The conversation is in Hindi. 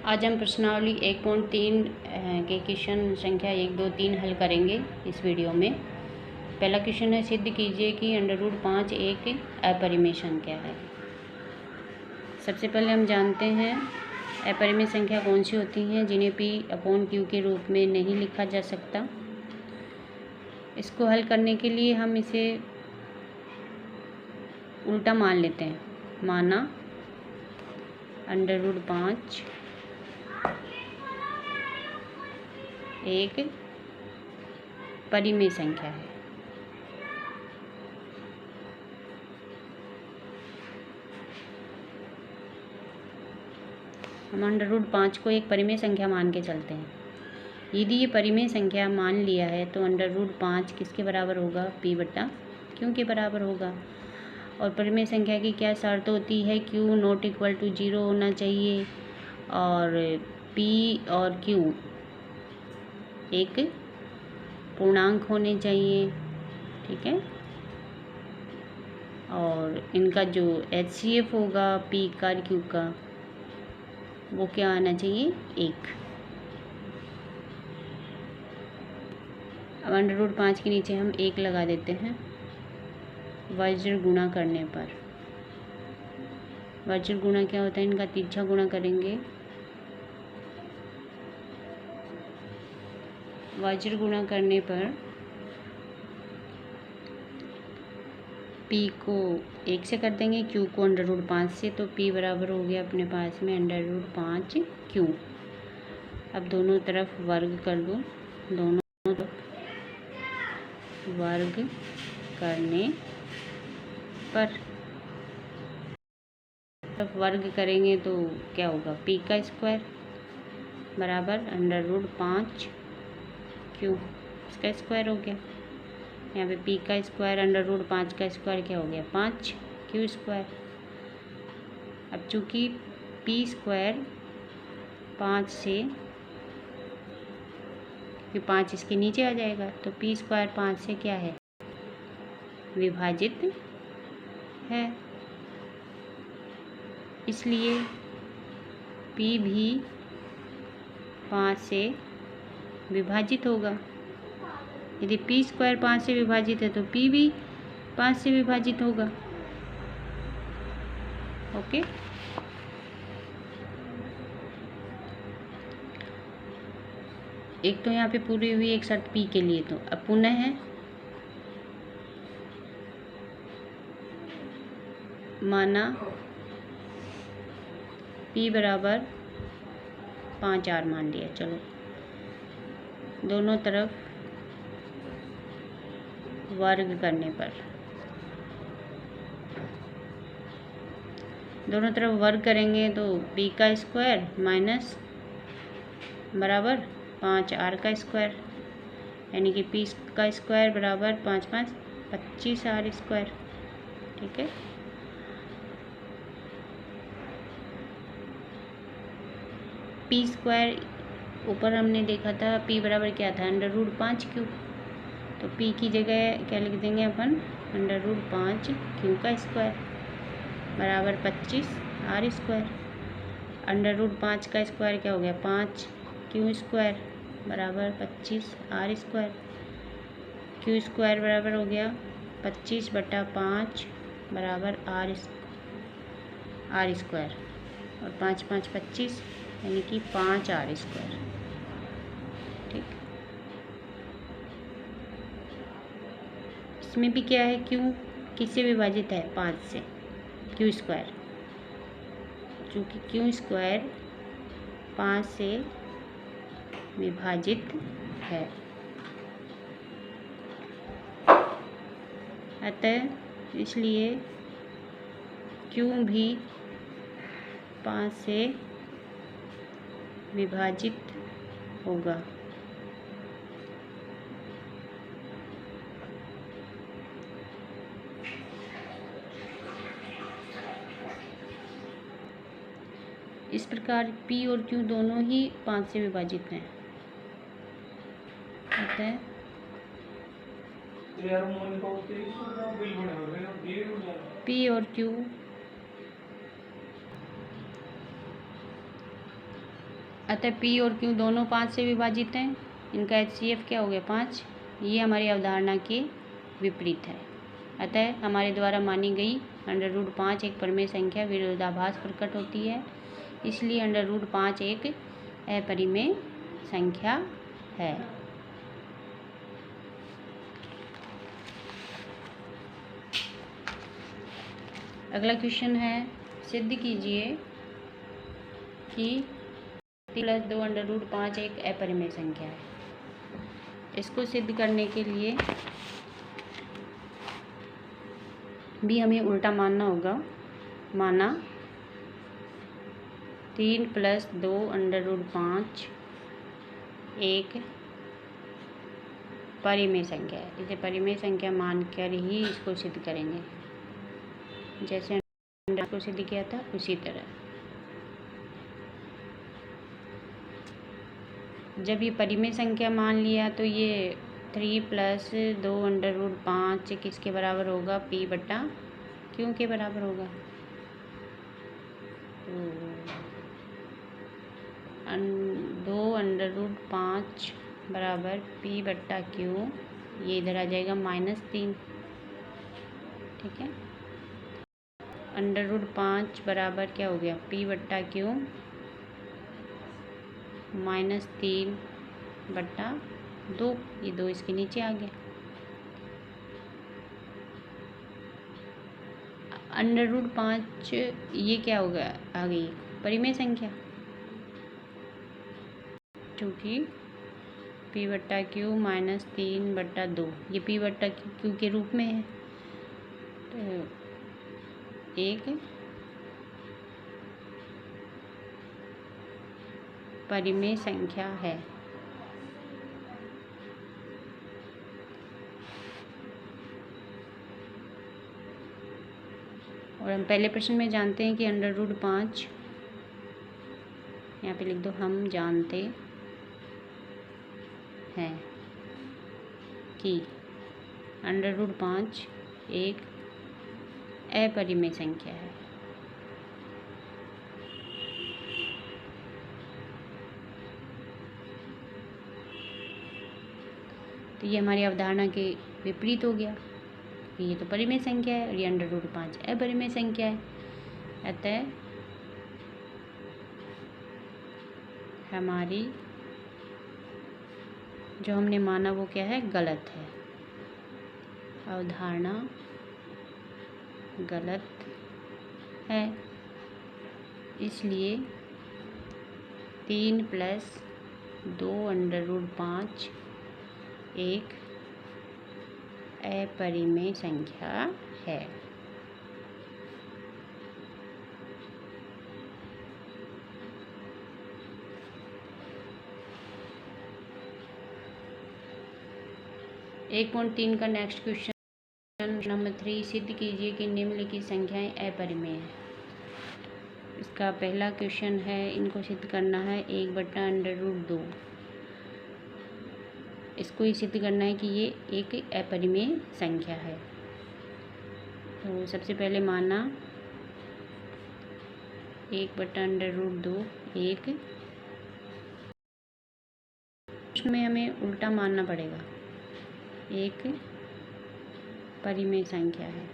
आज हम प्रश्नावली 1.3 के क्वेश्चन संख्या 1, 2, 3 हल करेंगे इस वीडियो में। पहला क्वेश्चन है, सिद्ध कीजिए कि √5 एक अपरिमेय संख्या है। सबसे पहले हम जानते हैं अपरिमेय संख्या कौन सी होती हैं जिन्हें P/Q के रूप में नहीं लिखा जा सकता। इसको हल करने के लिए हम इसे उल्टा मान लेते हैं। माना √5 एक परिमेय संख्या है। हम √5 को एक परिमेय संख्या मान के चलते हैं। यदि ये परिमेय संख्या मान लिया है तो √5 किसके बराबर होगा? P/Q के बराबर होगा। और परिमेय संख्या की क्या शर्त होती है? Q ≠ 0 होना चाहिए और P और Q एक पूर्णांक होने चाहिए, ठीक है। और इनका जो HCF होगा P का और Q का, वो क्या आना चाहिए? 1। अब √5 के नीचे हम 1 लगा देते हैं वज्र गुणा करने पर। वज्र गुणा क्या होता है? इनका तिरछा गुणा करेंगे। वज्र गुणा करने पर P को 1 से कर देंगे, Q को √5 से, तो P बराबर हो गया अपने पास में √5Q। अब दोनों तरफ वर्ग कर दो। दोनों तरफ वर्ग करने पर वर्ग करेंगे तो क्या होगा? P का स्क्वायर बराबर √5Q, इसका स्क्वायर हो गया। यहाँ पे P का स्क्वायर √5 का स्क्वायर क्या हो गया? 5Q square. अब चूँकि P स्क्वायर 5 से, कि 5 इसके नीचे आ जाएगा, तो P स्क्वायर 5 से क्या है? विभाजित है। इसलिए P भी 5 से विभाजित होगा। यदि P स्क्वायर 5 से विभाजित है तो P भी 5 से विभाजित होगा। ओके। एक तो यहाँ पे पूरी हुई एक शर्त P के लिए। तो अब पुनः है माना P बराबर 5R मान लिया। चलो दोनों तरफ वर्ग करने पर, दोनों तरफ वर्ग करेंगे तो P का स्क्वायर माइनस बराबर 5R का स्क्वायर, यानी कि P का स्क्वायर बराबर 5 5 25R स्क्वायर, ठीक है। P स्क्वायर ऊपर हमने देखा था P बराबर क्या था? √5Q। तो P की जगह क्या लिख देंगे अपन? √5Q का स्क्वायर बराबर 25R स्क्वायर। √5 का स्क्वायर क्या हो गया? 5Q स्क्वायर बराबर 25R स्क्वायर। Q स्क्वायर बराबर हो गया 25/5 बराबर R स्क्वायर, और 5 5 25, यानी कि 5R स्क्वायर, ठीक। इसमें भी क्या है? Q किससे विभाजित है? 5 से। Q स्क्वायर, चूँकि Q स्क्वायर 5 से विभाजित है, अतः इसलिए Q भी 5 से विभाजित होगा। इस प्रकार P और Q दोनों ही 5 से विभाजित हैं, अतः P और Q अतः पी और क्यू दोनों 5 से विभाजित हैं। इनका HCF क्या हो गया 5। ये हमारी अवधारणा के विपरीत है। अतः हमारे द्वारा मानी गई √5 एक परिमेय संख्या विरोधाभास प्रकट होती है, इसलिए √5 एक अपरिमेय संख्या है। अगला क्वेश्चन है, सिद्ध कीजिए कि 3 + 2 √5 एक अपरिमेय संख्या है। इसको सिद्ध करने के लिए भी हमें उल्टा मानना होगा। माना 3 + 2 √5 एक परिमेय संख्या है। इसे परिमेय संख्या मानकर ही इसको सिद्ध करेंगे, जैसे को सिद्ध किया था उसी तरह। जब ये परिमेय संख्या मान लिया तो ये 3 + 2 √5 किसके बराबर होगा, P/Q के बराबर होगा। 2 √5 बराबर P/Q, ये इधर आ जाएगा -3। ठीक है, √5 बराबर क्या हो गया P/Q -3/2। ये 2 इसके नीचे आ गया। √5 ये क्या हो गया, आ गई परिमेय संख्या, क्योंकि P/Q -3/2 ये P/Q के रूप में है। तो एक परिमेय संख्या है। और हम पहले प्रश्न में जानते हैं कि √5, यहाँ पे लिख दो, हम जानते हैं कि √5 एक अपरिमेय संख्या है। तो ये हमारी अवधारणा के विपरीत हो गया। ये तो परिमेय संख्या है और ये √5 अपरिमेय संख्या है। अतः हमारी जो हमने माना वो क्या है, गलत है। अवधारणा गलत है, इसलिए 3 + 2 √5 एक अपरिमेय संख्या है। एक 1.3 का नेक्स्ट क्वेश्चन नंबर 3, सिद्ध कीजिए कि निम्नलिखित संख्याएं अपरिमेय हैं। इसका पहला क्वेश्चन है, इनको सिद्ध करना है 1/√2। इसको ही सिद्ध करना है कि ये एक अपरिमेय संख्या है। तो सबसे पहले माना 1/√2 एक, इसमें हमें उल्टा मानना पड़ेगा, एक परिमेय संख्या है।